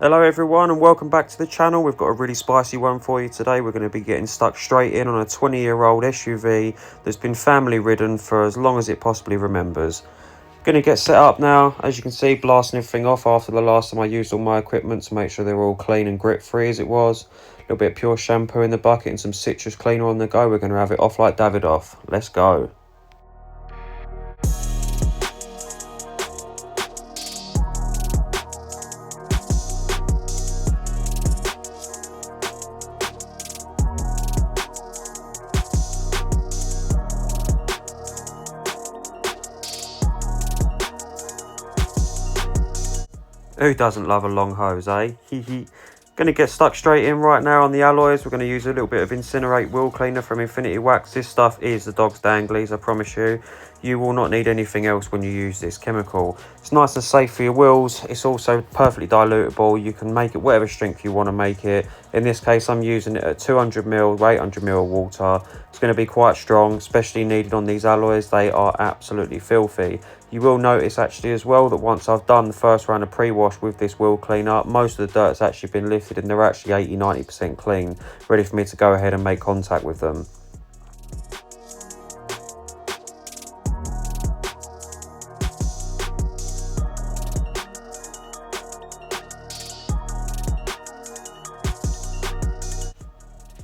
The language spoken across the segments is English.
Hello everyone and welcome back to the channel. We've got a really spicy one for you today. We're going to be getting stuck straight in on a 20-year-old SUV that's been family ridden for as long as it possibly remembers. Going to get set up now. As you can see, blasting everything off after the last time I used all my equipment to make sure they were all clean and grit free as it was. A little bit of pure shampoo in the bucket and some citrus cleaner on the go. We're going to have it off like Davidoff. Let's go. Who doesn't love a long hose, eh? Going to get stuck straight in right now on the alloys. We're going to use a little bit of Incinerate wheel cleaner from Infinity Wax. This stuff is the dog's danglies, I promise you. You will not need anything else when you use this chemical. It's nice and safe for your wheels. It's also perfectly dilutable. You can make it whatever strength you want to make it. In this case, I'm using it at 200ml, 800ml water. It's going to be quite strong, especially needed on these alloys. They are absolutely filthy. You will notice actually as well that once I've done the first round of pre-wash with this wheel cleaner, most of the dirt's actually been lifted and they're actually 80-90% clean, ready for me to go ahead and make contact with them.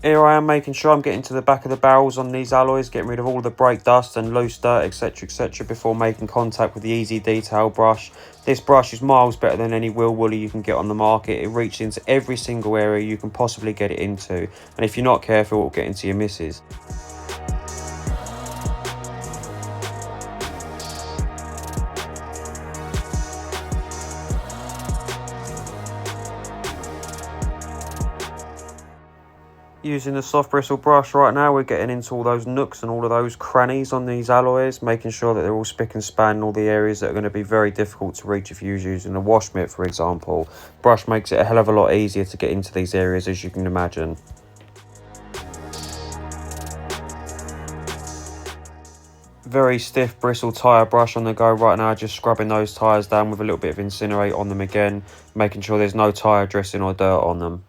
Here I am making sure I'm getting to the back of the barrels on these alloys, getting rid of all the brake dust and loose dirt, etc, before making contact with the Easy Detail brush. This brush is miles better than any wheel woolly you can get on the market. It reaches into every single area you can possibly get it into, and if you're not careful, it will get into your misses. Using the soft bristle brush right now, we're getting into all those nooks and all of those crannies on these alloys, making sure that they're all spick and span in all the areas that are going to be very difficult to reach if you're using a wash mitt, for example. Brush makes it a hell of a lot easier to get into these areas, as you can imagine. Very stiff bristle tyre brush on the go right now, just scrubbing those tyres down with a little bit of Incinerate on them again, making sure there's no tyre dressing or dirt on them.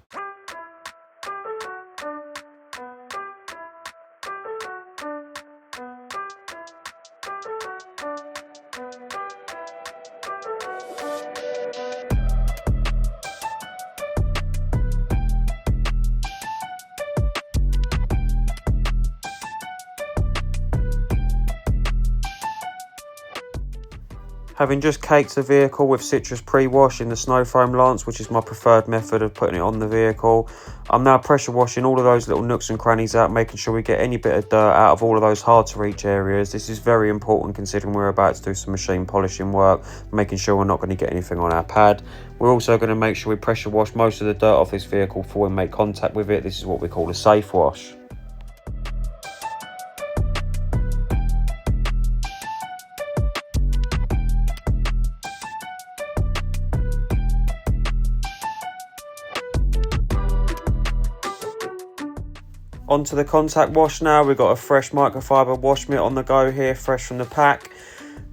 Having just caked the vehicle with citrus pre-wash in the snow foam lance, which is my preferred method of putting it on the vehicle, I'm now pressure washing all of those little nooks and crannies out, making sure we get any bit of dirt out of all of those hard to reach areas. This is very important considering we're about to do some machine polishing work, making sure we're not going to get anything on our pad. We're also going to make sure we pressure wash most of the dirt off this vehicle before we make contact with it. This is what we call a safe wash. Onto the contact wash now. We've got a fresh microfiber wash mitt on the go here, fresh from the pack.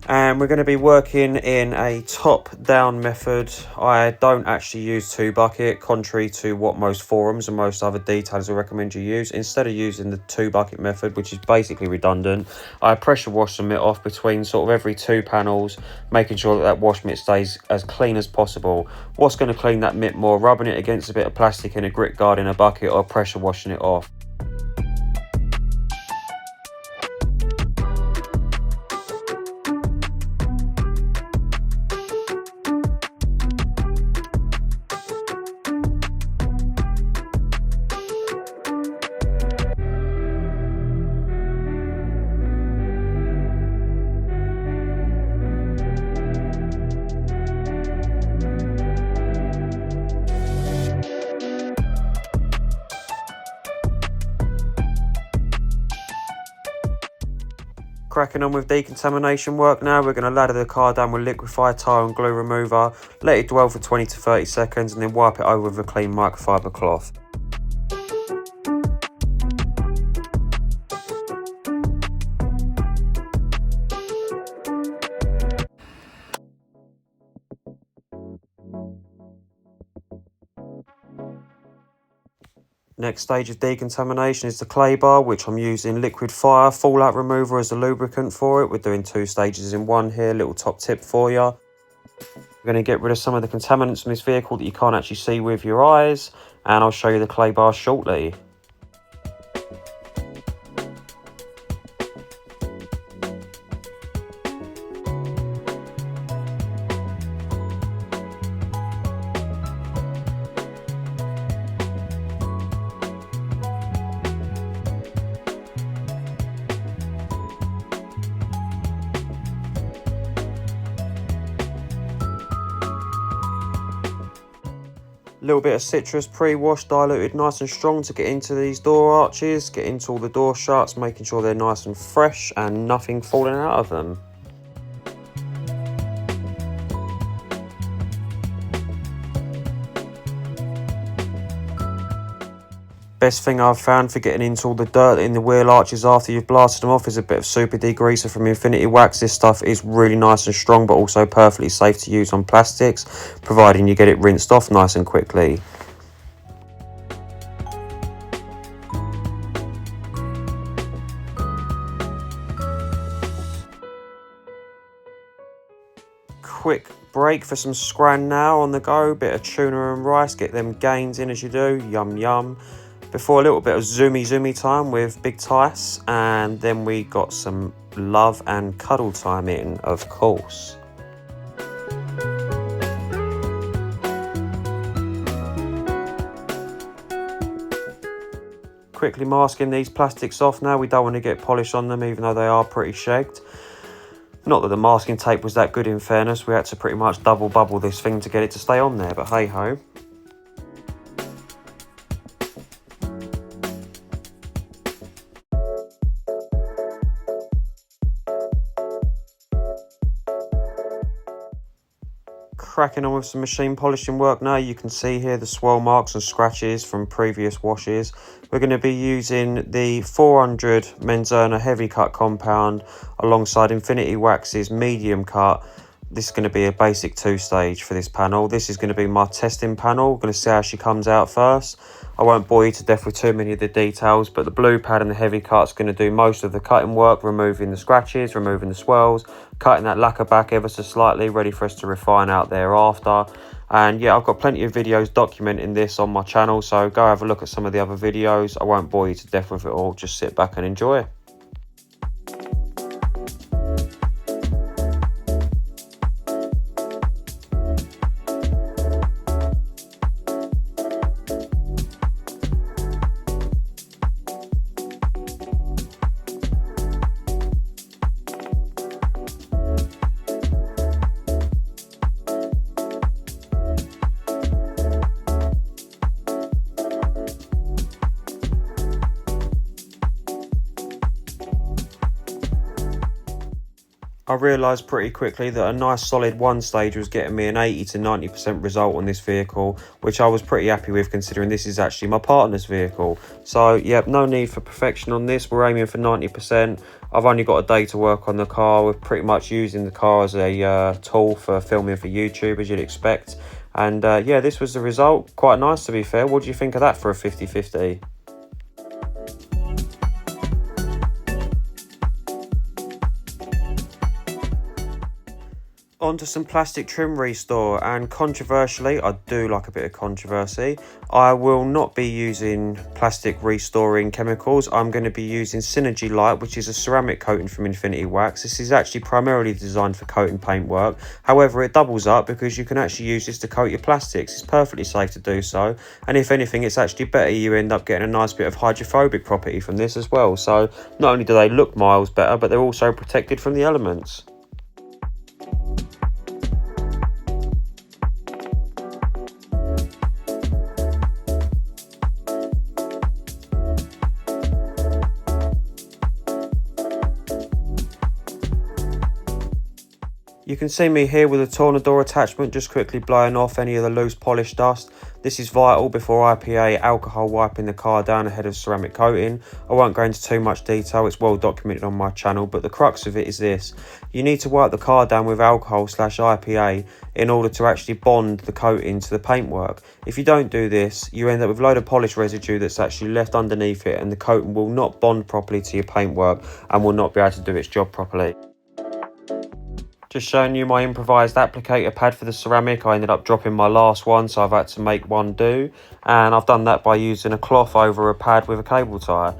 And we're going to be working in a top-down method. I don't actually use 2-bucket, contrary to what most forums and most other detailers will recommend you use. Instead of using the 2-bucket method, which is basically redundant, I pressure wash the mitt off between sort of every 2 panels, making sure that that wash mitt stays as clean as possible. What's going to clean that mitt more? Rubbing it against a bit of plastic in a grit guard in a bucket, or pressure washing it off? Cracking on with decontamination work now. We're going to ladder the car down with liquefied tire and glue remover, let it dwell for 20 to 30 seconds and then wipe it over with a clean microfiber cloth. Next stage of decontamination is the clay bar, which I'm using liquid fire fallout remover as a lubricant for it. We're doing 2 stages in one here, little top tip for you. We're going to get rid of some of the contaminants from this vehicle that you can't actually see with your eyes, and I'll show you the clay bar shortly. Little bit of citrus pre-washed, diluted nice and strong to get into these door arches, get into all the door shuts, making sure they're nice and fresh and nothing falling out of them. Best thing I've found for getting into all the dirt in the wheel arches after you've blasted them off is a bit of super degreaser from Infinity Wax. This stuff is really nice and strong, but also perfectly safe to use on plastics, providing you get it rinsed off nice and quickly. Quick break for some scran now on the go, bit of tuna and rice, get them gains in as you do, yum yum. Before a little bit of zoomy time with Big Tice, and then we got some love and cuddle time in, of course. Quickly masking these plastics off now, we don't want to get polish on them even though they are pretty shagged. Not that the masking tape was that good in fairness, we had to pretty much double bubble this thing to get it to stay on there, but hey ho. Cracking on with some machine polishing work now. You can see here the swirl marks and scratches from previous washes. We're going to be using the 400 Menzerner heavy cut compound alongside Infinity Wax's medium cut. This is going to be a basic 2-stage for this panel. This is going to be my testing panel. We're going to see how she comes out first. I won't bore you to death with too many of the details, but the blue pad and the heavy cut's going to do most of the cutting work, removing the scratches, removing the swirls, cutting that lacquer back ever so slightly, ready for us to refine out thereafter. And yeah, I've got plenty of videos documenting this on my channel, so go have a look at some of the other videos. I won't bore you to death with it all, just sit back and enjoy. I realised pretty quickly that a nice solid 1-stage was getting me an 80 to 90% result on this vehicle, which I was pretty happy with considering this is actually my partner's vehicle. So yeah, no need for perfection on this. We're aiming for 90%. I've only got a day to work on the car. We're pretty much using the car as a tool for filming for YouTube, as you'd expect. And yeah, this was the result. Quite nice, to be fair. What do you think of that for a 50-50? Onto some plastic trim restore, and controversially, I do like a bit of controversy, I will not be using plastic restoring chemicals. I'm going to be using Synergy Light, which is a ceramic coating from Infinity Wax. This is actually primarily designed for coating paintwork. However, it doubles up because you can actually use this to coat your plastics. It's perfectly safe to do so, and if anything, it's actually better. You end up getting a nice bit of hydrophobic property from this as well. So not only do they look miles better, but they're also protected from the elements. You can see me here with a Tornador attachment, just quickly blowing off any of the loose polish dust. This is vital before IPA alcohol wiping the car down ahead of ceramic coating. I won't go into too much detail, it's well documented on my channel, but the crux of it is this. You need to wipe the car down with alcohol/IPA in order to actually bond the coating to the paintwork. If you don't do this, you end up with a load of polish residue that's actually left underneath it, and the coating will not bond properly to your paintwork and will not be able to do its job properly. Just showing you my improvised applicator pad for the ceramic. I ended up dropping my last one, so I've had to make one do, and I've done that by using a cloth over a pad with a cable tie.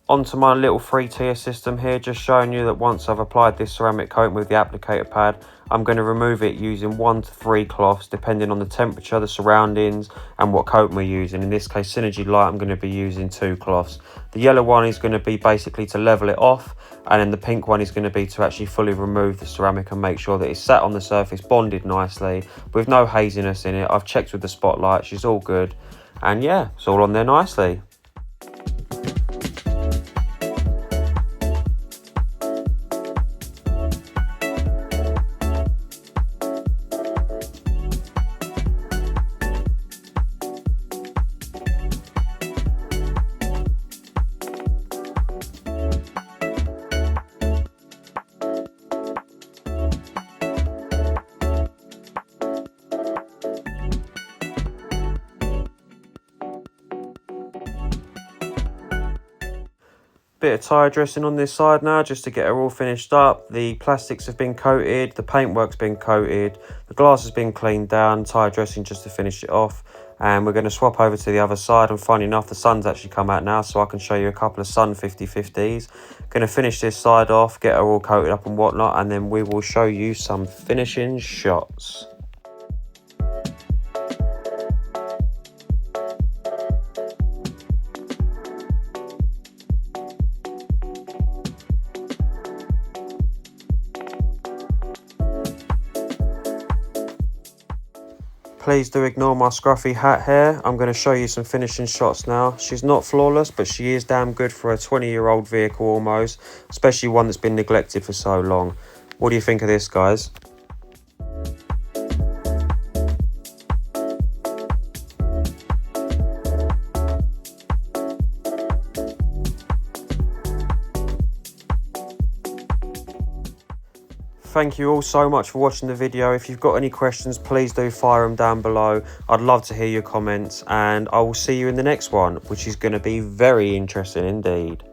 Onto my little 3-tier system here, just showing you that once I've applied this ceramic coating with the applicator pad, I'm going to remove it using 1 to 3 cloths depending on the temperature, the surroundings and what coating we're using. In this case, Synergy Light, I'm going to be using 2 cloths. The yellow one is going to be basically to level it off, and then the pink one is going to be to actually fully remove the ceramic and make sure that it's sat on the surface, bonded nicely with no haziness in it. I've checked with the spotlight, she's all good, and yeah, it's all on there nicely. Bit of tyre dressing on this side now just to get her all finished up. The plastics have been coated, the paintwork's been coated, the glass has been cleaned down, tyre dressing just to finish it off. And we're going to swap over to the other side, and funny enough the sun's actually come out now, so I can show you a couple of sun 50/50s. Going to finish this side off, get her all coated up and whatnot, and then we will show you some finishing shots. Please do ignore my scruffy hat hair. I'm going to show you some finishing shots now. She's not flawless, but she is damn good for a 20-year-old vehicle almost, especially one that's been neglected for so long. What do you think of this, guys? Thank you all so much for watching the video. If you've got any questions, please do fire them down below. I'd love to hear your comments, and I will see you in the next one, which is going to be very interesting indeed.